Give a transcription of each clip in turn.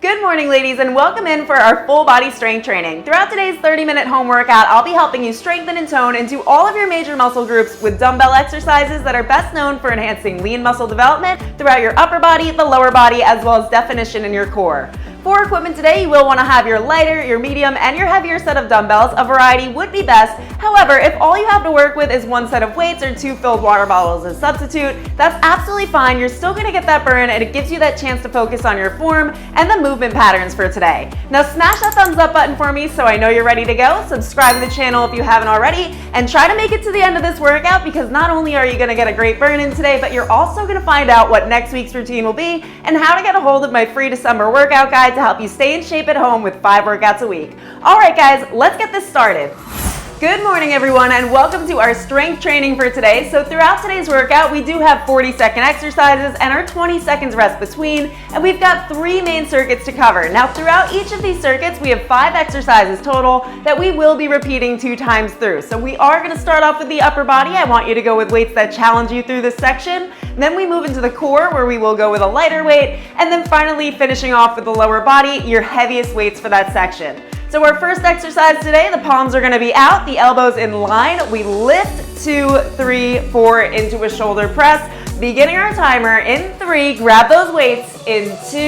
Good morning, ladies, and welcome in for our full body strength training. Throughout today's 30-minute home workout, I'll be helping you strengthen and tone into all of your major muscle groups with dumbbell exercises that are best known for enhancing lean muscle development throughout your upper body, the lower body, as well as definition in your core. For equipment today, you will want to have your lighter, your medium, and your heavier set of dumbbells. A variety would be best. However, if all you have to work with is one set of weights or two filled water bottles as substitute, that's absolutely fine. You're still going to get that burn, and it gives you that chance to focus on your form and the movement patterns for today. Now smash that thumbs up button for me so I know you're ready to go. Subscribe to the channel if you haven't already, and try to make it to the end of this workout, because not only are you going to get a great burn in today, but you're also going to find out what next week's routine will be and how to get a hold of my free December workout guide to help you stay in shape at home with 5 workouts a week. All right, guys, let's get this started. Good morning, everyone, and welcome to our strength training for today. So throughout today's workout, we do have 40-second exercises and our 20 seconds rest between, and we've got 3 main circuits to cover. Now, throughout each of these circuits, we have 5 exercises total that we will be repeating 2 times through. So we are going to start off with the upper body. I want you to go with weights that challenge you through this section. Then we move into the core, where we will go with a lighter weight, and then finally finishing off with the lower body, your heaviest weights for that section. So our first exercise today, the palms are going to be out, the elbows in line. We lift 2, 3, 4 into a shoulder press. Beginning our timer in 3, grab those weights in 2,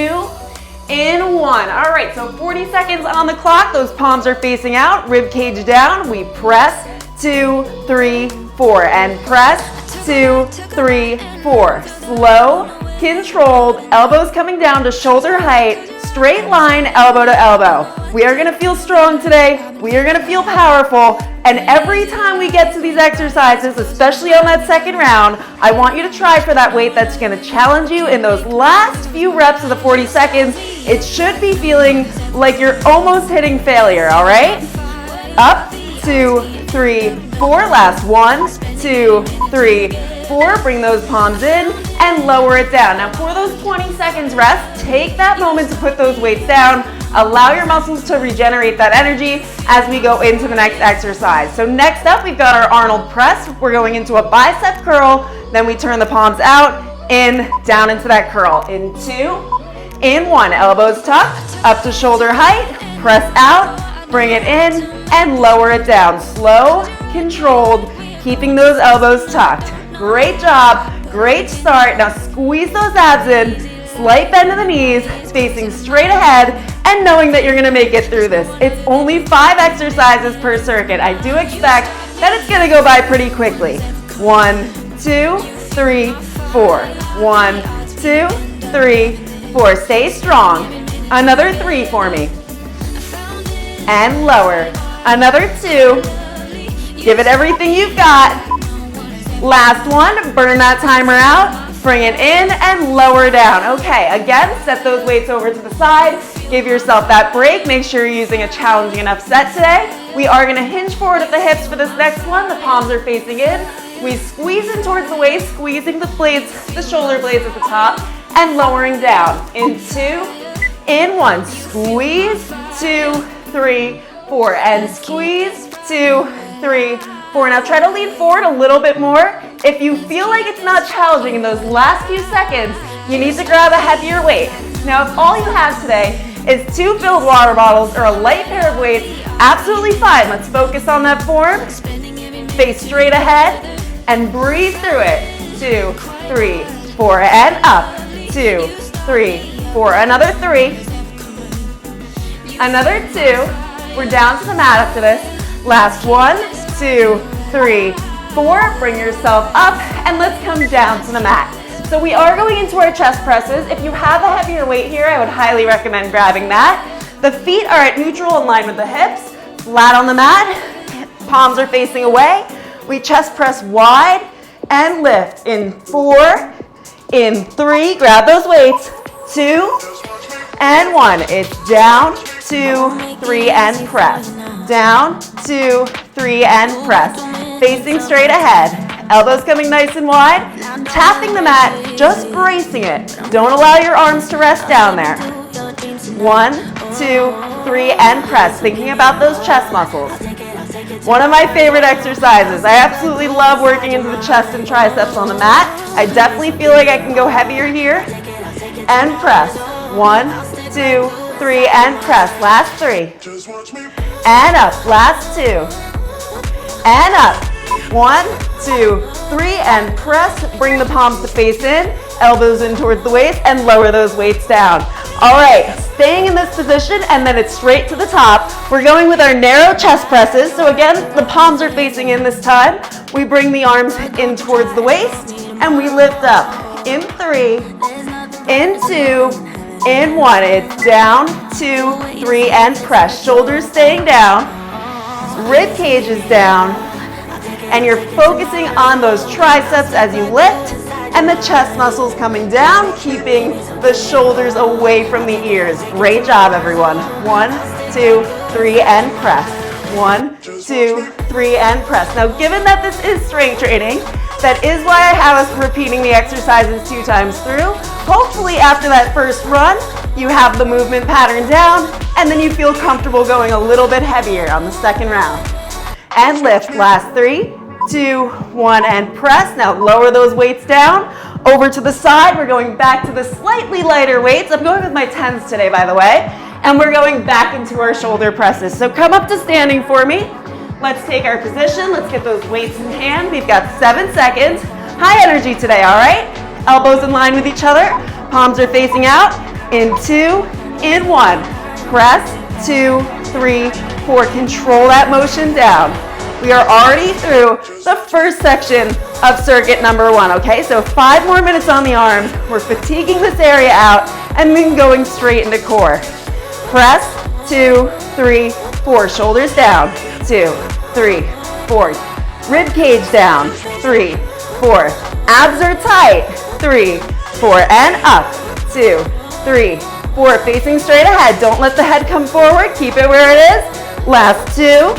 in 1. All right, so 40 seconds on the clock. Those palms are facing out, rib cage down. We press 2, 3, 4, and press 2, 3, 4. Slow, controlled, elbows coming down to shoulder height, straight line, elbow to elbow. We are gonna feel strong today. We are gonna feel powerful. And every time we get to these exercises, especially on that second round, I want you to try for that weight that's gonna challenge you in those last few reps of the 40 seconds. It should be feeling like you're almost hitting failure, all right? Up, 2, 3, 4. Last 1, 2, 3, 4. Bring those palms in and lower it down. Now for those 20 seconds rest, take that moment to put those weights down. Allow your muscles to regenerate that energy as we go into the next exercise. So next up, we've got our Arnold press. We're going into a bicep curl. Then we turn the palms out, in, down into that curl. In 2, in 1. Elbows tucked, up to shoulder height. Press out, bring it in, and lower it down. Slow, controlled, keeping those elbows tucked. Great job, great start. Now squeeze those abs in, slight bend of the knees, facing straight ahead, and knowing that you're gonna make it through this. It's only 5 exercises per circuit. I do expect that it's gonna go by pretty quickly. 1, 2, 3, 4. 1, 2, 3, 4. Stay strong. Another 3 for me. And lower. Another 2. Give it everything you've got. Last 1, burn that timer out, bring it in and lower down. Okay, again, set those weights over to the side, give yourself that break, make sure you're using a challenging enough set today. We are gonna hinge forward at the hips for this next one. The palms are facing in. We squeeze in towards the waist, squeezing the blades, the shoulder blades at the top, and lowering down. In 2, in 1, squeeze, 2, 3, 4, and squeeze, 2, 3, 4. Now try to lean forward a little bit more. If you feel like it's not challenging in those last few seconds, you need to grab a heavier weight. Now if all you have today is 2 filled water bottles or a light pair of weights, absolutely fine. Let's focus on that form. Face straight ahead and breathe through it. 2, 3, 4, and up. 2, 3, 4. Another 3. Another 2. We're down to the mat after this. Last 1, 2, 3, 4. Bring yourself up and let's come down to the mat. So we are going into our chest presses. If you have a heavier weight here, I would highly recommend grabbing that. The feet are at neutral in line with the hips, flat on the mat, palms are facing away. We chest press wide and lift. In 4, in 3, grab those weights, 2, and 1. It's down, 2, 3, and press. Down, 2, 3, and press. Facing straight ahead. Elbows coming nice and wide. Tapping the mat, just bracing it. Don't allow your arms to rest down there. 1, 2, 3, and press. Thinking about those chest muscles. One of my favorite exercises. I absolutely love working into the chest and triceps on the mat. I definitely feel like I can go heavier here. And press. 1, 2, 3, and press. Last 3. And up. Last 2. And up. 1, 2, 3, and press. Bring the palms to face in, elbows in towards the waist, and lower those weights down. All right, staying in this position, and then it's straight to the top. We're going with our narrow chest presses. So again, the palms are facing in this time. We bring the arms in towards the waist, and we lift up. In 3, in 2, in 1. It's down, 2, 3, and press. Shoulders staying down, rib cage is down, and you're focusing on those triceps as you lift, and the chest muscles coming down, keeping the shoulders away from the ears. Great job, everyone. 1, 2, 3, and press. 1, 2, 3, and press. Now, given that this is strength training, that is why I have us repeating the exercises 2 times through. Hopefully, after that first run, you have the movement pattern down, and then you feel comfortable going a little bit heavier on the second round. And lift. Last 3, 2, 1, and press. Now lower those weights down. Over to the side, we're going back to the slightly lighter weights. I'm going with my 10s today, by the way. And we're going back into our shoulder presses. So come up to standing for me. Let's take our position. Let's get those weights in hand. We've got 7 seconds. High energy today, all right? Elbows in line with each other. Palms are facing out. In 2, in 1. Press, 2, 3, 4. Control that motion down. We are already through the first section of circuit number 1, okay? So 5 more minutes on the arms. We're fatiguing this area out and then going straight into core. Press, 2, 3, 4. Shoulders down, 2, 3, 4. Rib cage down, 3, 4. Abs are tight, 3, 4. And up, 2, 3, 4. Facing straight ahead. Don't let the head come forward. Keep it where it is. Last 2.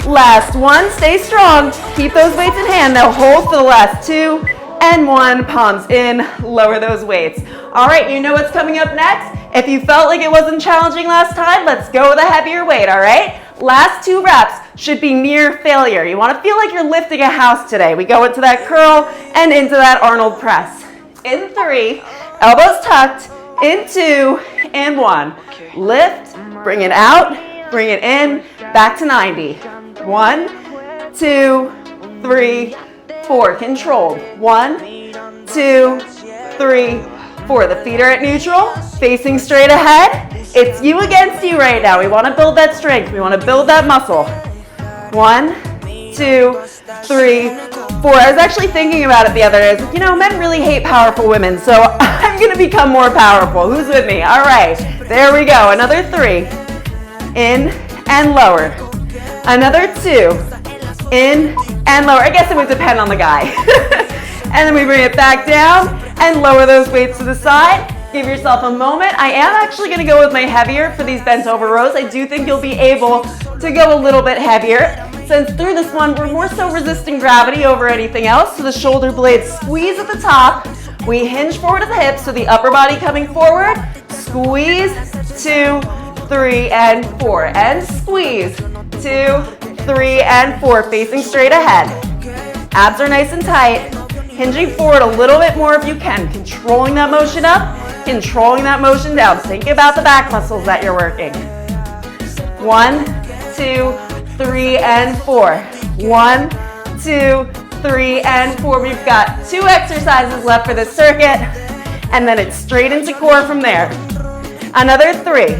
Last 1, stay strong. Keep those weights in hand. Now hold for the last 2 and 1. Palms in, lower those weights. All right, you know what's coming up next? If you felt like it wasn't challenging last time, let's go with a heavier weight, all right? Last 2 reps should be near failure. You want to feel like you're lifting a house today. We go into that curl and into that Arnold press. In 3, elbows tucked. In 2, and 1. Lift, bring it out, bring it in, back to 90. 1, 2, 3, 4. Controlled. 1, 2, 3, 4. The feet are at neutral, facing straight ahead. It's you against you right now. We want to build that strength. We want to build that muscle. 1, 2, 3, 4. I was actually thinking about it the other day. You know, men really hate powerful women, so I'm going to become more powerful. Who's with me? All right. There we go. Another 3. In and lower. Another 2, in and lower. I guess it would depend on the guy. And then we bring it back down and lower those weights to the side. Give yourself a moment. I am actually going to go with my heavier for these bent over rows. I do think you'll be able to go a little bit heavier. Since through this one, we're more so resisting gravity over anything else. So the shoulder blades squeeze at the top. We hinge forward at the hips, so the upper body coming forward. Squeeze, 2, 3, and 4. And squeeze. 2, 3, and 4, facing straight ahead. Abs are nice and tight. Hinging forward a little bit more if you can. Controlling that motion up, controlling that motion down. Think about the back muscles that you're working. 1, 2, 3, and 4. 1, 2, 3, and 4. We've got 2 exercises left for this circuit, and then it's straight into core from there. Another 3.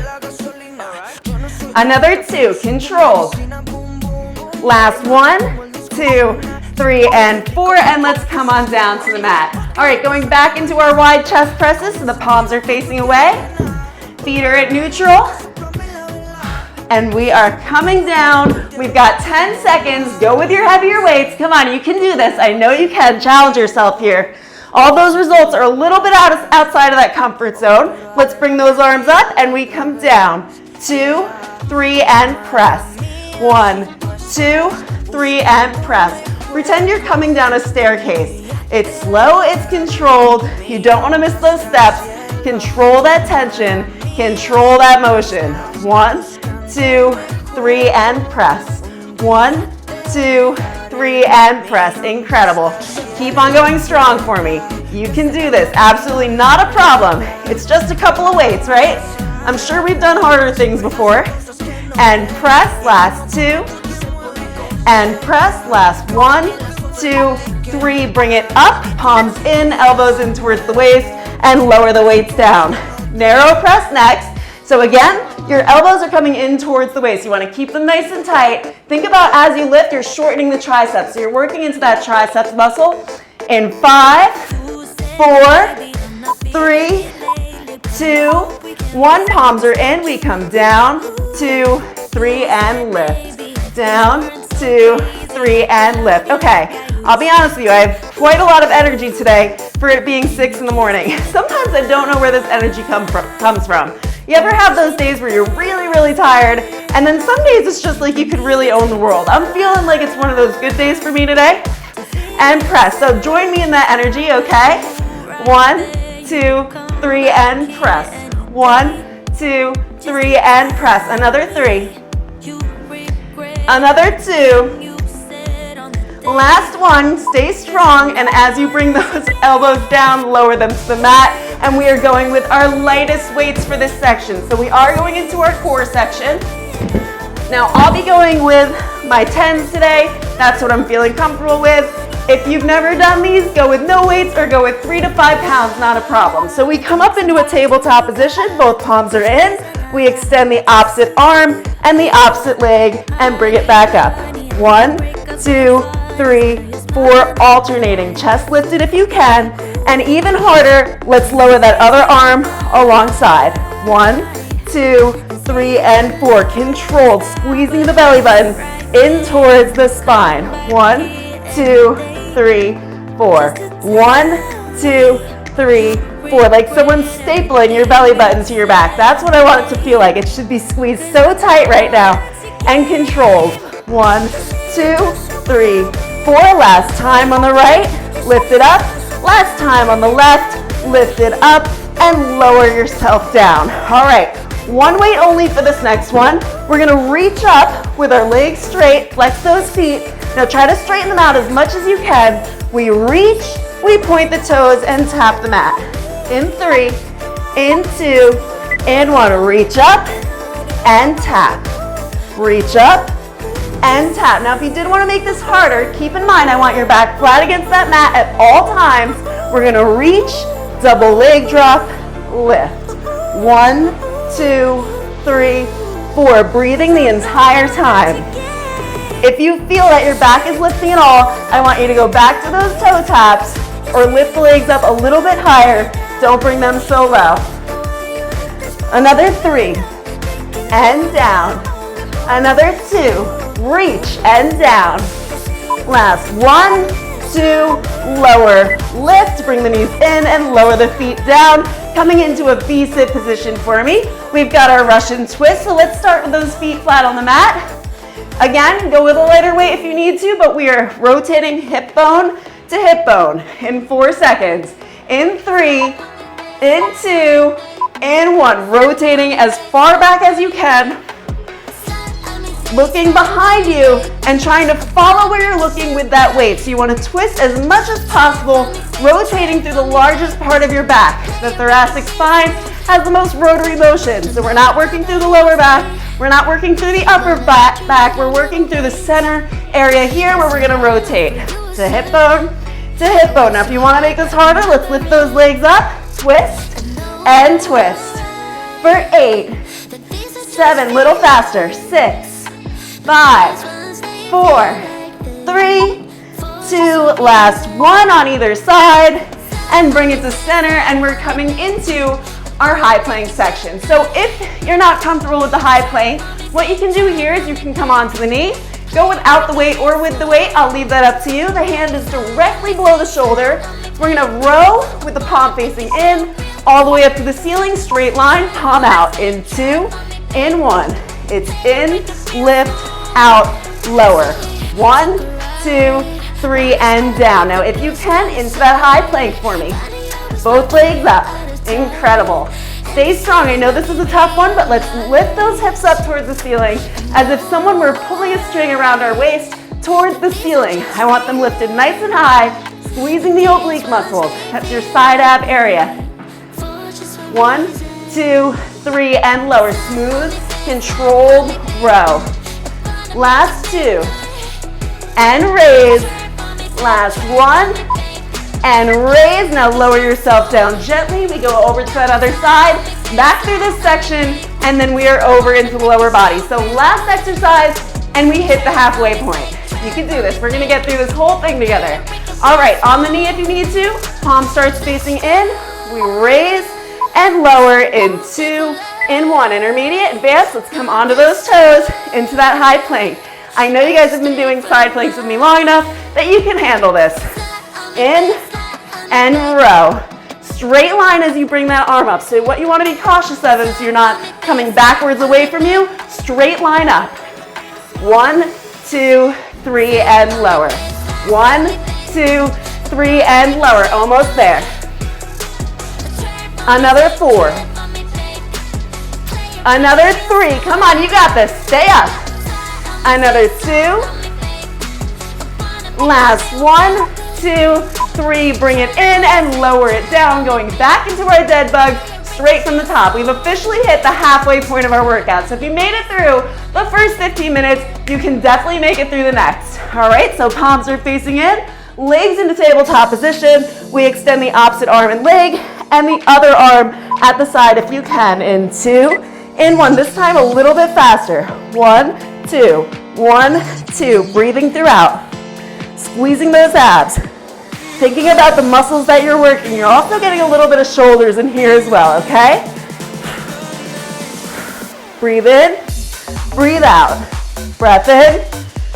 Another 2, controlled. Last 1, 2, 3, and 4, and let's come on down to the mat. All right, going back into our wide chest presses, so the palms are facing away. Feet are at neutral. And we are coming down. We've got 10 seconds. Go with your heavier weights. Come on, you can do this. I know you can. Challenge yourself here. All those results are a little bit outside of that comfort zone. Let's bring those arms up, and we come down. 2, 3, and press. 1, 2, 3, and press. Pretend you're coming down a staircase. It's slow, it's controlled. You don't want to miss those steps. Control that tension. Control that motion. 1, 2, 3, and press. 1, 2, 3, and press. Incredible. Keep on going strong for me. You can do this. Absolutely not a problem. It's just a couple of weights, right? I'm sure we've done harder things before. And press, last 2. And press, last 1, 2, 3. Bring it up, palms in, elbows in towards the waist, and lower the weights down. Narrow press next. So again, your elbows are coming in towards the waist. You want to keep them nice and tight. Think about as you lift, you're shortening the triceps. So you're working into that triceps muscle. In 5, 4, 3, 2, 1. Palms are in. We come down, 2, 3, and lift. Down, 2, 3, and lift. Okay, I'll be honest with you, I have quite a lot of energy today for it being 6 in the morning. Sometimes I don't know where this energy comes from. You ever have those days where you're really, really tired, and then some days it's just like you could really own the world? I'm feeling like it's one of those good days for me today. And press. So join me in that energy, okay? 1, 2, 3, and press. 1, 2, 3, and press. Another 3. Another 2. Last 1. Stay strong, and as you bring those elbows down, lower them to the mat. And we are going with our lightest weights for this section. So we are going into our core section. Now I'll be going with my 10s today. That's what I'm feeling comfortable with. If you've never done these, go with no weights or go with 3 to 5 pounds, not a problem. So we come up into a tabletop position, both palms are in. We extend the opposite arm and the opposite leg and bring it back up. 1, 2, 3, 4, alternating. Chest lifted if you can. And even harder, let's lower that other arm alongside. 1, 2, 3, and 4. Controlled, squeezing the belly button in towards the spine. 1, 2, 3, 4. 1, 2, 3, 4. Like someone's stapling your belly button to your back. That's what I want it to feel like. It should be squeezed so tight right now. And controlled. 1, 2, 3, 4. Last time on the right. Lift it up. Last time on the left, lift it up and lower yourself down. All right, one weight only for this next one. We're gonna reach up with our legs straight, flex those feet. Now try to straighten them out as much as you can. We reach, we point the toes and tap the mat. In 3, in 2, in 1. Reach up and tap. Reach up and tap. Now if you did want to make this harder, keep in mind I want your back flat against that mat at all times. We're going to reach, double leg drop, lift. 1, 2, 3, 4. Breathing the entire time. If you feel that your back is lifting at all, I want you to go back to those toe taps or lift the legs up a little bit higher. Don't bring them so low. Another 3 and down. Another 2. Reach and down. Last 1, 2, lower, lift, bring the knees in and lower the feet down. Coming into a V-sit position for me. We've got our Russian twist, so let's start with those feet flat on the mat. Again, go with a lighter weight if you need to, but we are rotating hip bone to hip bone in 4 seconds. In 3, in 2, in 1. Rotating as far back as you can. Looking behind you and trying to follow where you're looking with that weight. So you want to twist as much as possible, rotating through the largest part of your back. The thoracic spine has the most rotary motion. So we're not working through the lower back. We're not working through the upper back. We're working through the center area here where we're going to rotate to hip bone to hip bone. Now if you want to make this harder, let's lift those legs up, twist and twist. For 8, 7, little faster, 6, 5, 4, 3, 2, last 1 on either side, and bring it to center, and we're coming into our high plank section. So if you're not comfortable with the high plank, what you can do here is you can come onto the knee, go without the weight or with the weight, I'll leave that up to you. The hand is directly below the shoulder. We're gonna row with the palm facing in, all the way up to the ceiling, straight line, palm out, in 2, in 1. It's in, lift, out, lower. 1, 2, 3, and down. Now if you can, into that high plank for me. Both legs up. Incredible. Stay strong. I know this is a tough one, but let's lift those hips up towards the ceiling as if someone were pulling a string around our waist towards the ceiling. I want them lifted nice and high, squeezing the oblique muscles. That's your side ab area. 1, 2, 3, and lower. Smooth, controlled row. Last 2, and raise. Last 1, and raise. Now lower yourself down gently. We go over to that other side, back through this section, and then we are over into the lower body. So last exercise, and we hit the halfway point. You can do this. We're gonna get through this whole thing together. All right, on the knee if you need to. Palm starts facing in. We raise and lower in 2, in 1. Intermediate, advanced. Let's come onto those toes into that high plank. I know you guys have been doing side planks with me long enough that you can handle this. In and row. Straight line as you bring that arm up. So what you want to be cautious of is you're not coming backwards away from you. Straight line up. 1, 2, 3, and lower. 1, 2, 3, and lower. Almost there. Another 4. Another 3. Come on, you got this. Stay up. Another 2. Last 1, 2, 3. Bring it in and lower it down. Going back into our dead bug straight from the top. We've officially hit the halfway point of our workout. So if you made it through the first 15 minutes, you can definitely make it through the next. All right, so palms are facing in, legs into tabletop position. We extend the opposite arm and leg and the other arm at the side if you can. In 2, in 1. This time a little bit faster. 1, 2, 1, 2. Breathing throughout. Squeezing those abs. Thinking about the muscles that you're working. You're also getting a little bit of shoulders in here as well, okay? Breathe in, breathe out. Breath in,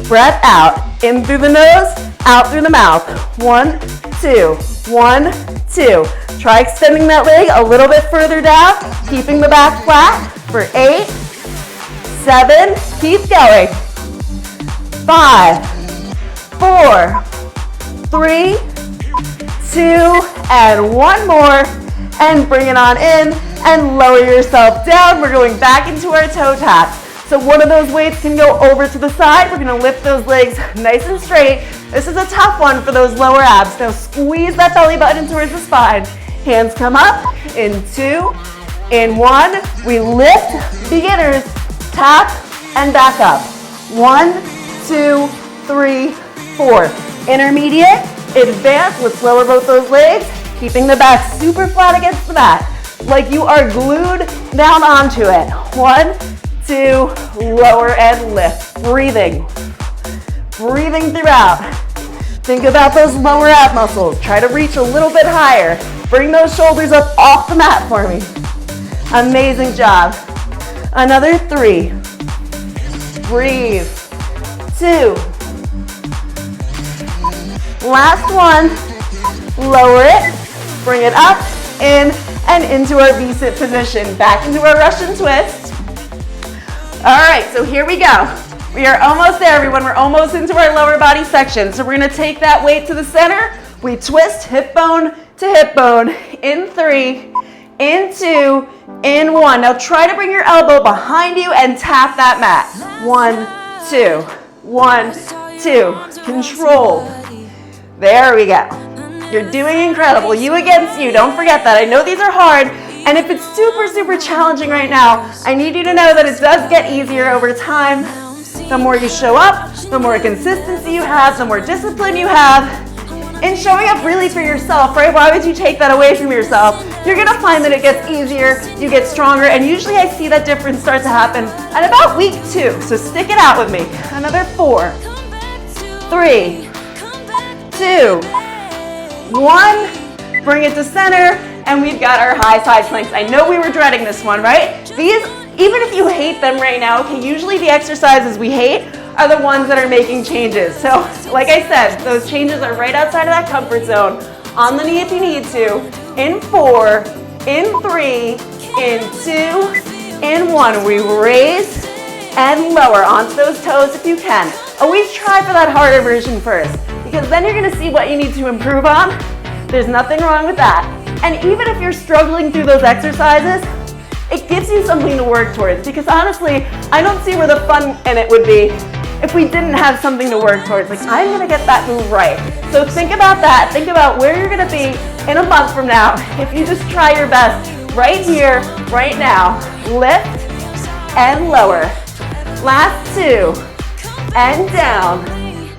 breath out. In through the nose, out through the mouth. 1, 2, 1, 2. Try extending that leg a little bit further down, keeping the back flat for 8, 7, keep going. 5, 4, 3, 2, and 1 more, and bring it on in, and lower yourself down. We're going back into our toe taps. So one of those weights can go over to the side. We're gonna lift those legs nice and straight. This is a tough one for those lower abs. Now squeeze that belly button towards the spine. Hands come up, in 2, in 1. We lift, beginners, tap, and back up. 1, 2, 3, 4. Intermediate, advance. Let's lower both those legs, keeping the back super flat against the mat, like you are glued down onto it. 1, 2, lower and lift. Breathing. Breathing throughout. Think about those lower ab muscles. Try to reach a little bit higher. Bring those shoulders up off the mat for me. Amazing job. Another 3. Breathe. 2. Last 1. Lower it. Bring it up, in, and into our V-sit position. Back into our Russian twist. All right, so here we go. We are almost there, everyone. We're almost into our lower body section. So we're gonna take that weight to the center. We twist hip bone to hip bone. In 3, in 2, in 1. Now try to bring your elbow behind you and tap that mat. 1, 2, 1, 2. Controlled. There we go. You're doing incredible. You against you. Don't forget that. I know these are hard. And if it's super, super challenging right now, I need you to know that it does get easier over time. The more you show up, the more consistency you have, the more discipline you have in showing up really for yourself, right? Why would you take that away from yourself? You're gonna find that it gets easier, you get stronger, and usually I see that difference start to happen at about week 2. So stick it out with me. Another 4, 3, 2, 1. Bring it to center. And we've got our high side planks. I know we were dreading this one, right? These, even if you hate them right now, okay, usually the exercises we hate are the ones that are making changes. So, like I said, those changes are right outside of that comfort zone. On the knee if you need to. In 4, in 3, in 2, in 1. We raise and lower onto those toes if you can. Always try for that harder version first, because then you're gonna see what you need to improve on. There's nothing wrong with that. And even if you're struggling through those exercises, it gives you something to work towards, because honestly, I don't see where the fun in it would be if we didn't have something to work towards. Like, I'm gonna get that move right. So think about that. Think about where you're gonna be in a month from now if you just try your best right here, right now. Lift and lower. Last 2 and down.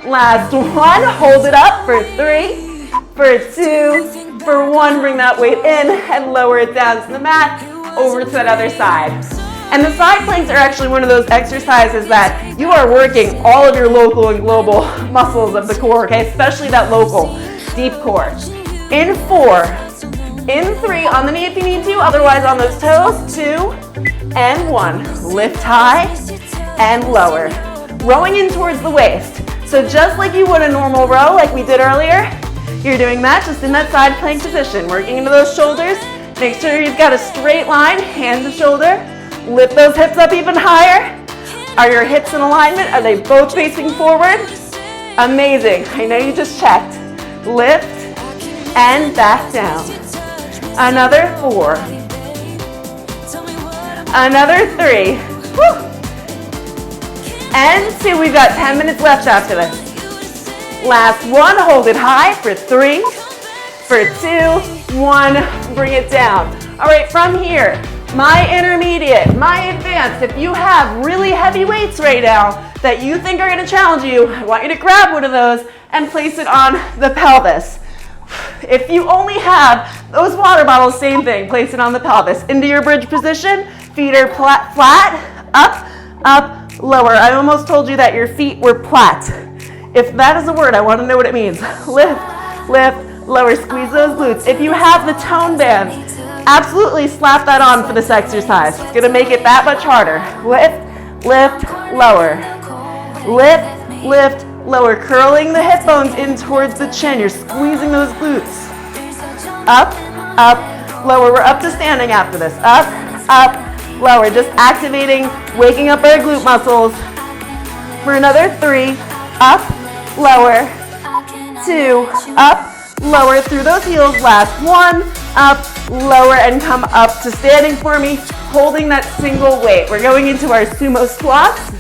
Last 1, hold it up for 3, for 2, for 1, bring that weight in and lower it down to the mat, over to that other side. And the side planks are actually one of those exercises that you are working all of your local and global muscles of the core, okay? Especially that local, deep core. In 4, in 3, on the knee if you need to, otherwise on those toes, 2 and 1. Lift high and lower. Rowing in towards the waist. So just like you would a normal row, like we did earlier, you're doing that just in that side plank position. Working into those shoulders. Make sure you've got a straight line, hand to shoulder. Lift those hips up even higher. Are your hips in alignment? Are they both facing forward? Amazing. I know you just checked. Lift and back down. Another 4. Another 3. Woo. And 2. We've got 10 minutes left after this. Last 1. Hold it high for 3, for 2, 1. Bring it down. All right, from here, my intermediate, my advanced, if you have really heavy weights right now that you think are going to challenge you, I want you to grab one of those and place it on the pelvis. If you only have those water bottles, same thing, place it on the pelvis. Into your bridge position, feet are flat, up, up, lower. I almost told you that your feet were plat. If that is a word, I want to know what it means. Lift, lift, lower, squeeze those glutes. If you have the tone bands, absolutely slap that on for this exercise. It's going to make it that much harder. Lift, lift, lower. Lift, lift, lower. Curling the hip bones in towards the chin. You're squeezing those glutes. Up, up, lower. We're up to standing after this. Up, up, lower. Just activating, waking up our glute muscles. For another 3, up, lower, 2, up, lower through those heels. Last 1, up, lower, and come up to standing for me, holding that single weight. We're going into our sumo squats,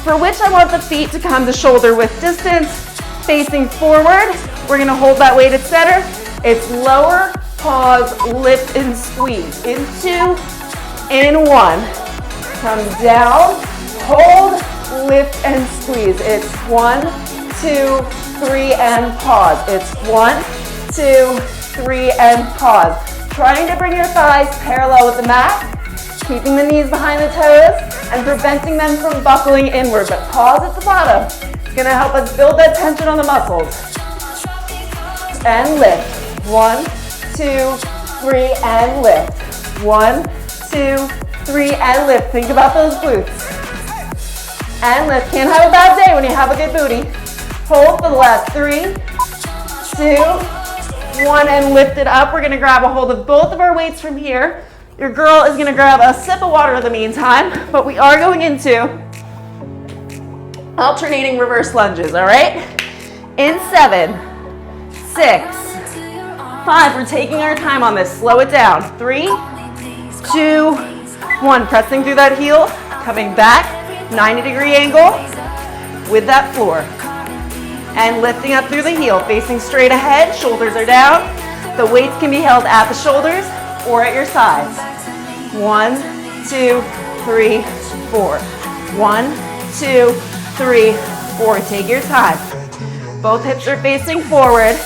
for which I want the feet to come to shoulder width distance, facing forward. We're gonna hold that weight at center. It's lower, pause, lift, and squeeze. In 2, in 1. Come down, hold, lift, and squeeze. It's 1, 2, 3, and pause. It's 1, 2, 3, and pause. Trying to bring your thighs parallel with the mat, keeping the knees behind the toes, and preventing them from buckling inward. But pause at the bottom. It's gonna help us build that tension on the muscles. And lift. 1, 2, 3, and lift. 1, 2, 3, and lift. Think about those glutes. And lift. Can't have a bad day when you have a good booty. Hold for the last 3, 2, 1, and lift it up. We're gonna grab a hold of both of our weights from here. Your girl is gonna grab a sip of water in the meantime, but we are going into alternating reverse lunges, all right? In 7, 6, 5, we're taking our time on this. Slow it down. 3, 2, 1. Pressing through that heel, coming back, 90-degree angle with that floor. And lifting up through the heel, facing straight ahead, shoulders are down. The weights can be held at the shoulders or at your sides. 1, 2, 3, 4. 1, 2, 3, 4. Take your time. Both hips are facing forward.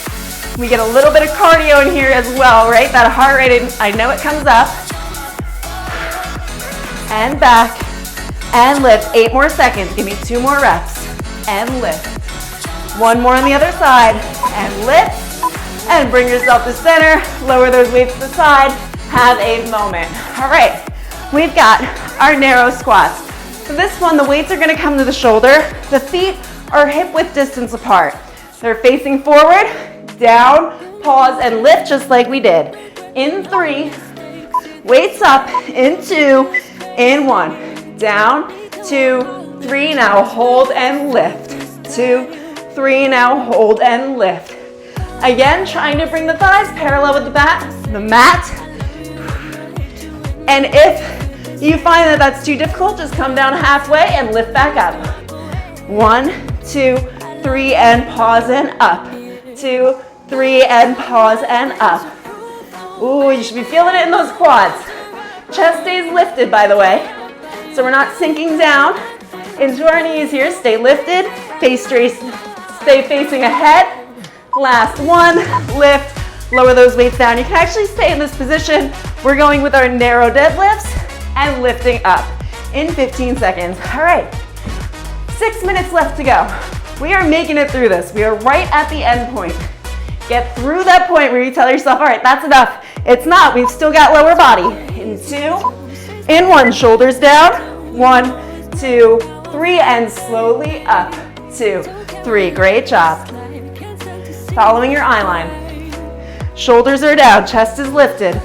We get a little bit of cardio in here as well, right? That heart rate, I know it comes up. And back. And lift. 8 more seconds. Give me 2 more reps. And lift. 1 more on the other side. And lift. And bring yourself to center. Lower those weights to the side. Have a moment. All right. We've got our narrow squats. For this one, the weights are going to come to the shoulder. The feet are hip width distance apart. They're facing forward, down, pause, and lift just like we did. In 3, weights up. In 2, in 1. Down, 2, 3. Now hold and lift. 2, 3. Now hold and lift. Again, trying to bring the thighs parallel with the mat. And if you find that that's too difficult, just come down halfway and lift back up. 1, 2, 3, and pause and up. 2, 3, and pause and up. Ooh, you should be feeling it in those quads. Chest stays lifted, by the way. So we're not sinking down into our knees here. Stay lifted, face straight, stay facing ahead. Last one, lift, lower those weights down. You can actually stay in this position. We're going with our narrow deadlifts and lifting up in 15 seconds. All right, 6 minutes left to go. We are making it through this. We are right at the end point. Get through that point where you tell yourself, all right, that's enough. It's not, we've still got lower body. In 2, in 1, shoulders down. 1, 2, 3, and slowly up. 2, 3, great job. Following your eye line. Shoulders are down, chest is lifted.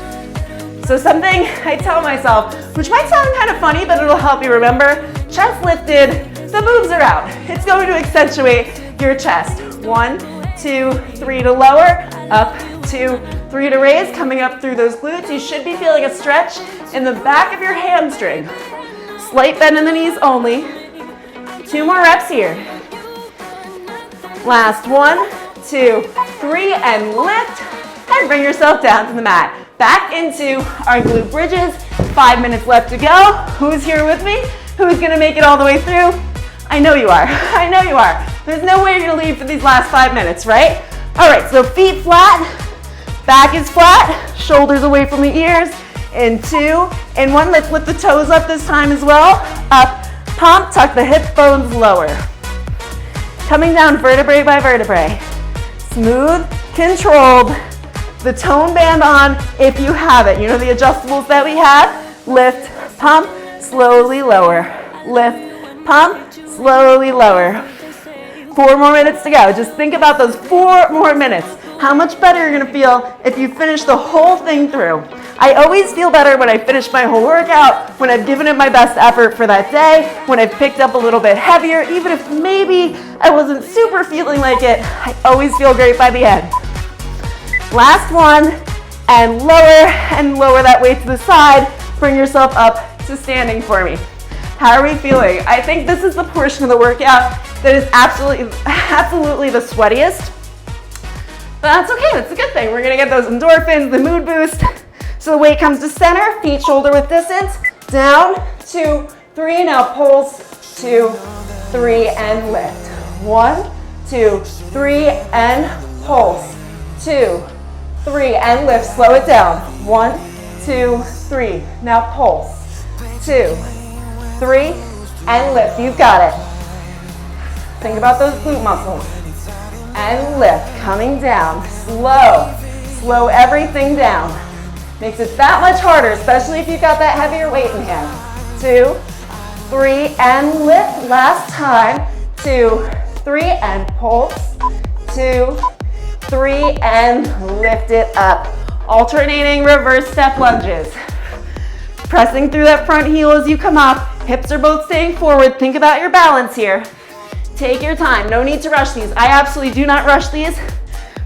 So something I tell myself, which might sound kind of funny, but it'll help you remember, chest lifted, the boobs are out. It's going to accentuate your chest. 1, 2, 3 to lower, up, 2, 3 to raise, coming up through those glutes. You should be feeling a stretch in the back of your hamstring. Slight bend in the knees only. 2 more reps here. Last 1, 2, 3, and lift, and bring yourself down to the mat. Back into our glute bridges. 5 minutes left to go. Who's here with me? Who's gonna make it all the way through? I know you are. I know you are. There's no way you're gonna leave for these last 5 minutes, right? All right, so feet flat, back is flat, shoulders away from the ears. In 2, in 1, let's lift the toes up this time as well. Up, pump, tuck the hip bones lower. Coming down vertebrae by vertebrae. Smooth, controlled. The tone band on if you have it. You know the adjustables that we have? Lift, pump, slowly lower. Lift, pump, slowly lower. 4 more minutes to go. Just think about those 4 more minutes. How much better you're gonna feel if you finish the whole thing through. I always feel better when I finish my whole workout, when I've given it my best effort for that day, when I've picked up a little bit heavier, even if maybe I wasn't super feeling like it, I always feel great by the end. Last one, and lower that weight to the side. Bring yourself up to standing for me. How are we feeling? I think this is the portion of the workout that is absolutely the sweatiest. But that's okay, that's a good thing. We're gonna get those endorphins, the mood boost. So the weight comes to center, feet shoulder width distance, down, 2, 3, now pulse, 2, 3, and lift. 1, 2, 3, and pulse. 2, 3, and lift, slow it down. 1, 2, 3, now pulse. 2, 3, and lift, you've got it. Think about those glute muscles. And lift, coming down, slow everything down. Makes it that much harder, especially if you've got that heavier weight in hand. 2, 3, and lift, last time. 2, 3, and pulse. 2, 3, and lift it up. Alternating reverse step lunges. Pressing through that front heel as you come up. Hips are both staying forward. Think about your balance here. Take your time, no need to rush these. I absolutely do not rush these.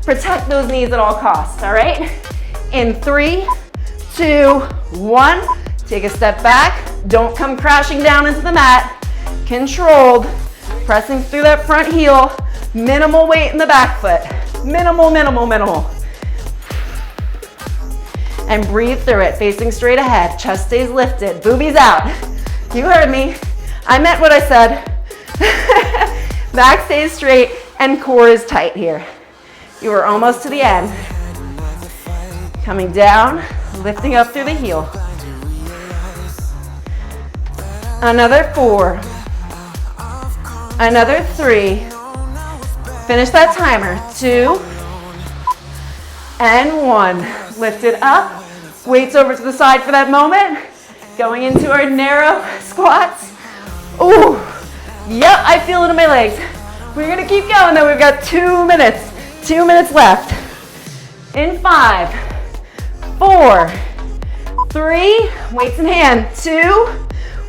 Protect those knees at all costs, all right? In 3, 2, 1, take a step back. Don't come crashing down into the mat. Controlled, pressing through that front heel. Minimal weight in the back foot. Minimal. And breathe through it, facing straight ahead. Chest stays lifted, boobies out. You heard me. I meant what I said. Back stays straight and core is tight here. You are almost to the end. Coming down, lifting up through the heel. Another 4. Another 3. Finish that timer. 2 and 1. Lift it up. Weights over to the side for that moment. Going into our narrow squats. Ooh. Yep, I feel it in my legs. We're gonna keep going though. We've got 2 minutes. 2 minutes left. In 5, 4, 3, weights in hand. 2,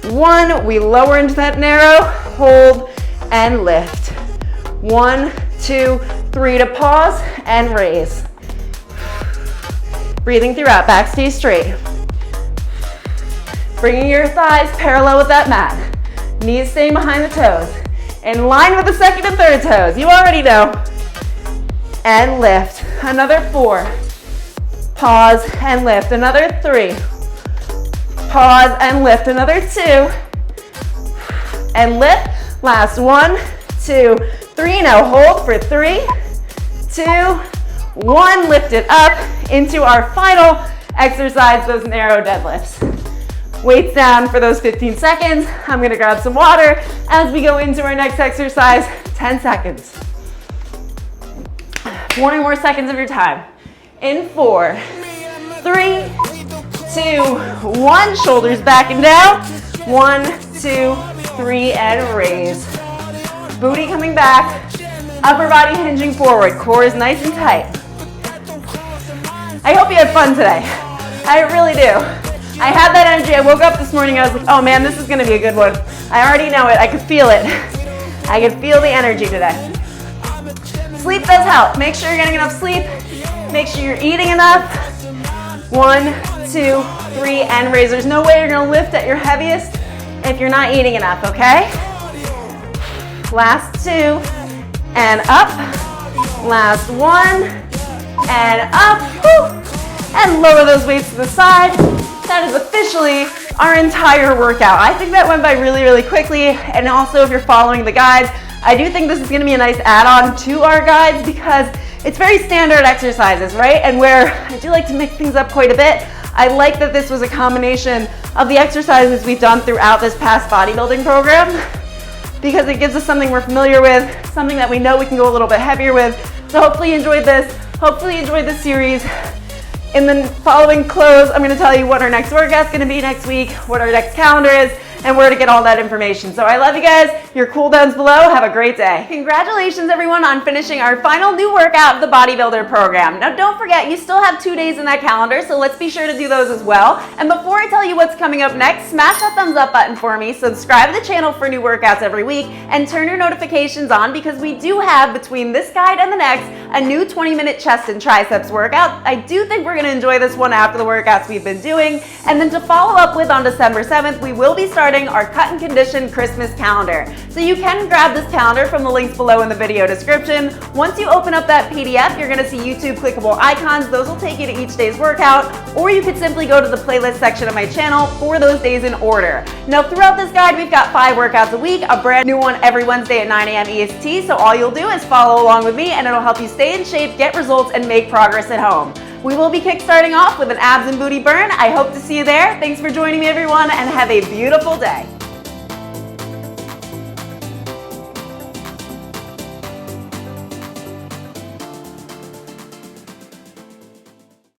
1. We lower into that narrow, hold, and lift. 1, 2, 3 to pause and raise. Breathing throughout, back stays straight. Bringing your thighs parallel with that mat. Knees staying behind the toes. In line with the second and third toes. You already know. And lift. Another 4. Pause and lift. Another 3. Pause and lift. Another 2. And lift. Last 1, 2, 3. Now hold for 3, 2, 1. Lift it up into our final exercise, those narrow deadlifts. Weights down for those 15 seconds. I'm gonna grab some water as we go into our next exercise. 10 seconds. 20 more seconds of your time. In 4, 3, 2, 1. Shoulders back and down. 1, 2, 3, and raise. Booty coming back. Upper body hinging forward. Core is nice and tight. I hope you had fun today. I really do. I had that energy. I woke up this morning, I was like, oh man, this is gonna be a good one. I already know it, I could feel it. I could feel the energy today. Sleep does help. Make sure you're getting enough sleep. Make sure you're eating enough. 1, 2, 3, and raise. There's no way you're gonna lift at your heaviest if you're not eating enough, okay? Last 2, and up. Last 1, and up. Whew. And lower those weights to the side. That is officially our entire workout. I think that went by really, really quickly. And also if you're following the guides, I do think this is gonna be a nice add-on to our guides because it's very standard exercises, right? And where I do like to mix things up quite a bit, I like that this was a combination of the exercises we've done throughout this past bodybuilding program because it gives us something we're familiar with, something that we know we can go a little bit heavier with. So hopefully you enjoyed this. Hopefully you enjoyed this series. In the following close, I'm gonna tell you what our next workout's gonna be next week, what our next calendar is, and where to get all that information. So I love you guys. Your cool downs below. Have a great day. Congratulations everyone on finishing our final new workout of the bodybuilder program. Now don't forget, you still have 2 days in that calendar, so let's be sure to do those as well. And before I tell you what's coming up next, smash that thumbs up button for me, subscribe to the channel for new workouts every week, and turn your notifications on because we do have, between this guide and the next, a new 20-minute chest and triceps workout. I do think we're gonna enjoy this one after the workouts we've been doing. And then to follow up with on December 7th, we will be starting our cut and condition Christmas calendar. So you can grab this calendar from the links below in the video description. Once you open up that PDF, you're gonna see YouTube clickable icons. Those will take you to each day's workout, or you could simply go to the playlist section of my channel for those days in order. Now throughout this guide, we've got 5 workouts a week, a brand new one every Wednesday at 9 a.m. EST. So all you'll do is follow along with me and it'll help you stay in shape, get results, and make progress at home. We will be kickstarting off with an abs and booty burn. I hope to see you there. Thanks for joining me everyone and have a beautiful day.